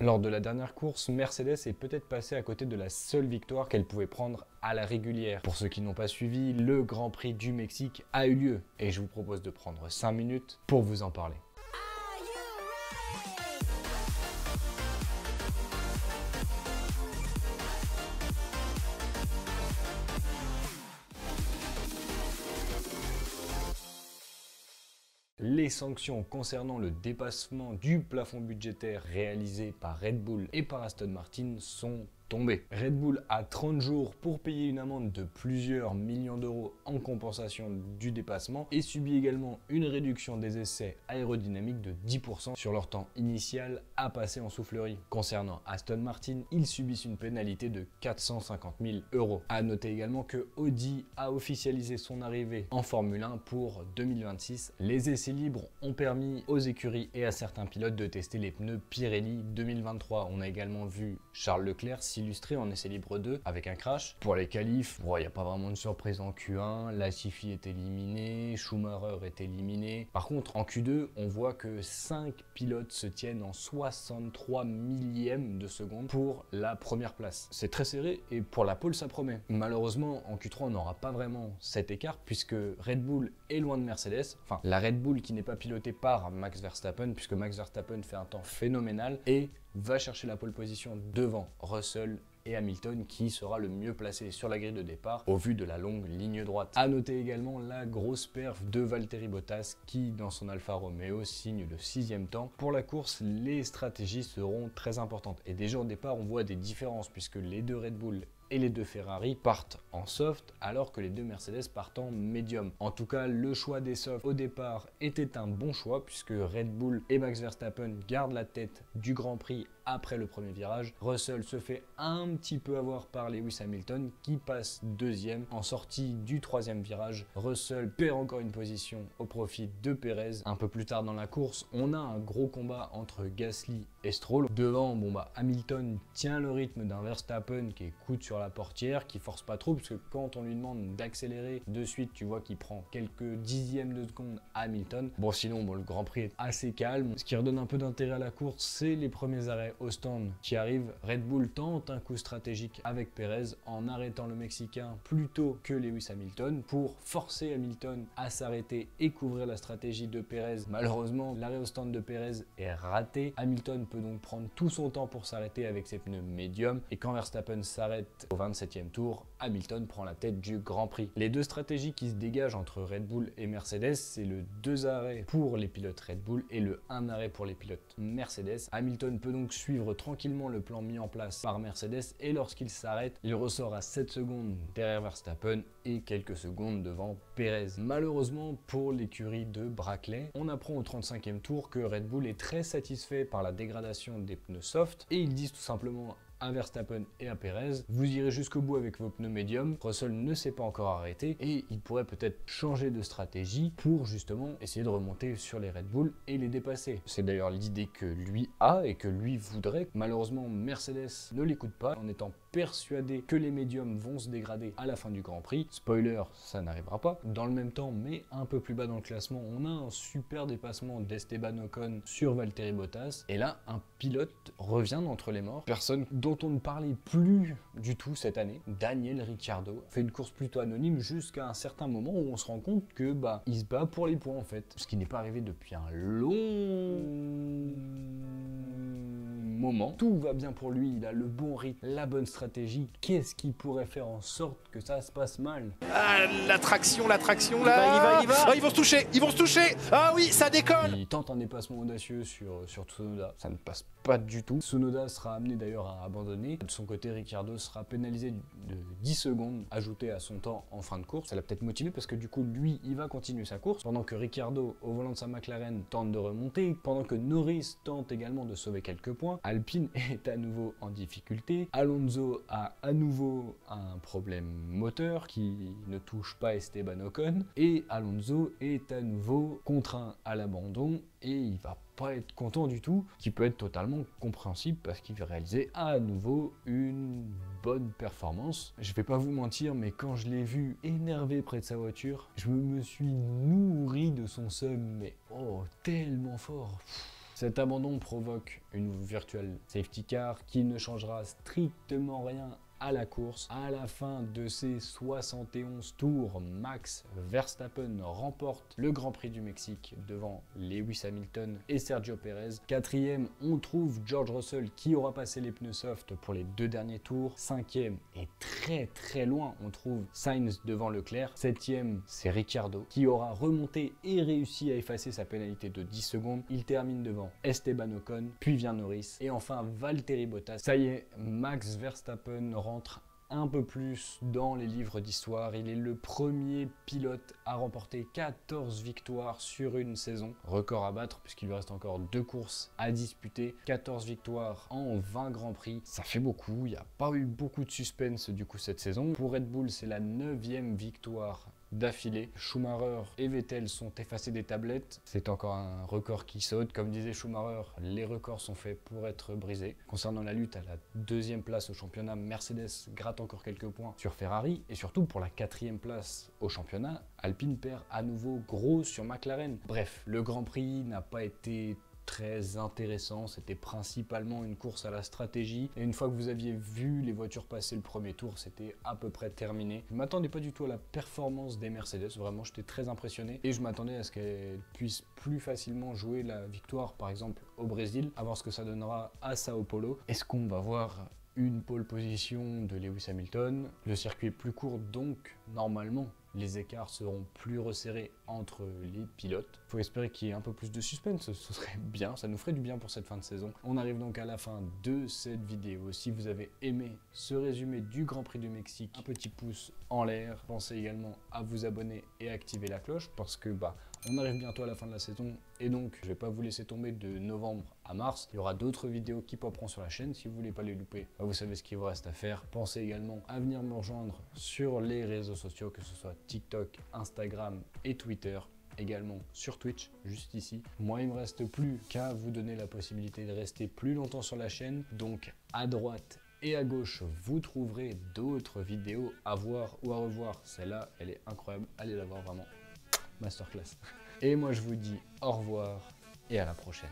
Lors de la dernière course, Mercedes est peut-être passée à côté de la seule victoire qu'elle pouvait prendre à la régulière. Pour ceux qui n'ont pas suivi, le Grand Prix du Mexique a eu lieu et je vous propose de prendre 5 minutes pour vous en parler. Les sanctions concernant le dépassement du plafond budgétaire réalisé par Red Bull et par Aston Martin sont tombées. Red Bull a 30 jours pour payer une amende de plusieurs millions d'euros en compensation du dépassement et subit également une réduction des essais aérodynamiques de 10% sur leur temps initial à passer en soufflerie. Concernant Aston Martin, ils subissent une pénalité de 450 000 euros. A noter également que Audi a officialisé son arrivée en Formule 1 pour 2026. Les essais libres ont permis aux écuries et à certains pilotes de tester les pneus Pirelli 2023. On a également vu Charles Leclerc s'illustrer en essai libre 2 avec un crash. Pour les qualifs, il n'y a pas vraiment de surprise en Q1. Latifi est éliminé, Schumacher est éliminé. Par contre, en Q2, on voit que 5 pilotes se tiennent en 63 millièmes de seconde pour la première place. C'est très serré et pour la pole, ça promet. Malheureusement, en Q3, on n'aura pas vraiment cet écart puisque Red Bull est loin de Mercedes. Enfin, la Red Bull qui n'est pas pilotée par Max Verstappen puisque Max Verstappen fait un temps phénoménal et va chercher la pole position devant Russell et Hamilton qui sera le mieux placé sur la grille de départ au vu de la longue ligne droite. A noter également la grosse perf de Valtteri Bottas qui dans son Alfa Romeo signe le 6e temps. Pour la course, les stratégies seront très importantes et déjà au départ on voit des différences puisque les deux Red Bull et les deux Ferrari partent en soft alors que les deux Mercedes partent en médium. En tout cas, le choix des softs au départ était un bon choix puisque Red Bull et Max Verstappen gardent la tête du Grand Prix après le premier virage. Russell se fait un petit peu avoir par Lewis Hamilton qui passe deuxième en sortie du troisième virage. Russell perd encore une position au profit de Perez. Un peu plus tard dans la course, on a un gros combat entre Gasly et Stroll. Devant, Hamilton tient le rythme d'un Verstappen qui est coude sur la portière, qui force pas trop, parce que quand on lui demande d'accélérer de suite, tu vois qu'il prend quelques dixièmes de seconde à Hamilton. Sinon, le Grand Prix est assez calme. Ce qui redonne un peu d'intérêt à la course, c'est les premiers arrêts au stand qui arrivent. Red Bull tente un coup stratégique avec Perez en arrêtant le Mexicain plus tôt que Lewis Hamilton pour forcer Hamilton à s'arrêter et couvrir la stratégie de Perez. Malheureusement, l'arrêt au stand de Perez est raté. Hamilton peut donc prendre tout son temps pour s'arrêter avec ses pneus médiums et quand Verstappen s'arrête au 27e tour, Hamilton prend la tête du Grand Prix. Les deux stratégies qui se dégagent entre Red Bull et Mercedes, c'est le 2 arrêts pour les pilotes Red Bull et le 1 arrêt pour les pilotes Mercedes. Hamilton peut donc suivre tranquillement le plan mis en place par Mercedes et lorsqu'il s'arrête, il ressort à 7 secondes derrière Verstappen et quelques secondes devant Perez. Malheureusement pour l'écurie de Brackley, on apprend au 35e tour que Red Bull est très satisfait par la dégradation des pneus soft et ils disent tout simplement à Verstappen et à Perez, vous irez jusqu'au bout avec vos pneus médiums. Russell ne s'est pas encore arrêté et il pourrait peut-être changer de stratégie pour justement essayer de remonter sur les Red Bull et les dépasser. C'est d'ailleurs l'idée que lui a et que lui voudrait. Malheureusement, Mercedes ne l'écoute pas en étant persuadé que les médiums vont se dégrader à la fin du Grand Prix. Spoiler, ça n'arrivera pas. Dans le même temps, mais un peu plus bas dans le classement, on a un super dépassement d'Esteban Ocon sur Valtteri Bottas. Et là, un pilote revient d'entre les morts. Personne dont on ne parlait plus du tout cette année, Daniel Ricciardo, fait une course plutôt anonyme jusqu'à un certain moment où on se rend compte que il se bat pour les points en fait. Ce qui n'est pas arrivé depuis un long moment. Tout va bien pour lui, il a le bon rythme, la bonne stratégie. Qu'est-ce qui pourrait faire en sorte que ça se passe mal? Ah, l'attraction là. Il va. Ah, ils vont se toucher. Ah oui, ça décolle. Il tente un dépassement audacieux sur Tsunoda, ça ne passe pas du tout. Tsunoda sera amené d'ailleurs à abandonner. De son côté, Ricciardo sera pénalisé de 10 secondes ajoutées à son temps en fin de course. Ça l'a peut-être motivé parce que du coup, lui, il va continuer sa course pendant que Ricciardo, au volant de sa McLaren, tente de remonter, pendant que Norris tente également de sauver quelques points. Alpine est à nouveau en difficulté. Alonso a à nouveau un problème moteur qui ne touche pas Esteban Ocon. Et Alonso est à nouveau contraint à l'abandon et il va pas être content du tout, qui peut être totalement compréhensible parce qu'il veut réaliser à nouveau une bonne performance. Je vais pas vous mentir, mais quand je l'ai vu énervé près de sa voiture, je me suis nourri de son seum, mais tellement fort. Cet abandon provoque une virtual safety car qui ne changera strictement rien à la course. À la fin de ces 71 tours, Max Verstappen remporte le Grand Prix du Mexique devant Lewis Hamilton et Sergio Perez. Quatrième, on trouve George Russell qui aura passé les pneus soft pour les 2 derniers tours. Cinquième, et très loin, on trouve Sainz devant Leclerc. Septième, c'est Ricciardo qui aura remonté et réussi à effacer sa pénalité de 10 secondes. Il termine devant Esteban Ocon, puis vient Norris et enfin Valtteri Bottas. Ça y est, Max Verstappen rentre un peu plus dans les livres d'histoire. Il est le premier pilote à remporter 14 victoires sur une saison. Record à battre puisqu'il lui reste encore 2 courses à disputer. 14 victoires en 20 grands prix. Ça fait beaucoup. Il n'y a pas eu beaucoup de suspense du coup cette saison. Pour Red Bull, c'est la 9e victoire d'affilée. Schumacher et Vettel sont effacés des tablettes. C'est encore un record qui saute. Comme disait Schumacher, les records sont faits pour être brisés. Concernant la lutte à la 2e place au championnat, Mercedes gratte encore quelques points sur Ferrari. Et surtout pour la 4e place au championnat, Alpine perd à nouveau gros sur McLaren. Bref, le Grand Prix n'a pas été très intéressant, c'était principalement une course à la stratégie et une fois que vous aviez vu les voitures passer le premier tour, c'était à peu près terminé. Je m'attendais pas du tout à la performance des Mercedes, vraiment j'étais très impressionné et je m'attendais à ce qu'elles puissent plus facilement jouer la victoire par exemple au Brésil, à voir ce que ça donnera à Sao Paulo. Est-ce qu'on va voir une pole position de Lewis Hamilton? Le circuit est plus court donc normalement les écarts seront plus resserrés entre les pilotes. Il faut espérer qu'il y ait un peu plus de suspense, ce serait bien, ça nous ferait du bien pour cette fin de saison. On arrive donc à la fin de cette vidéo. Si vous avez aimé ce résumé du Grand Prix du Mexique, un petit pouce en l'air. Pensez également à vous abonner et à activer la cloche parce que on arrive bientôt à la fin de la saison et donc je vais pas vous laisser tomber de novembre à mars. Il y aura d'autres vidéos qui popperont sur la chaîne. Si vous voulez pas les louper, vous savez ce qu'il vous reste à faire. Pensez également à venir me rejoindre sur les réseaux sociaux, que ce soit TikTok, Instagram et Twitter. Également sur Twitch, juste ici. Moi, il me reste plus qu'à vous donner la possibilité de rester plus longtemps sur la chaîne. Donc à droite et à gauche, vous trouverez d'autres vidéos à voir ou à revoir. Celle-là, elle est incroyable. Allez la voir, vraiment. Masterclass. Et moi, je vous dis au revoir et à la prochaine.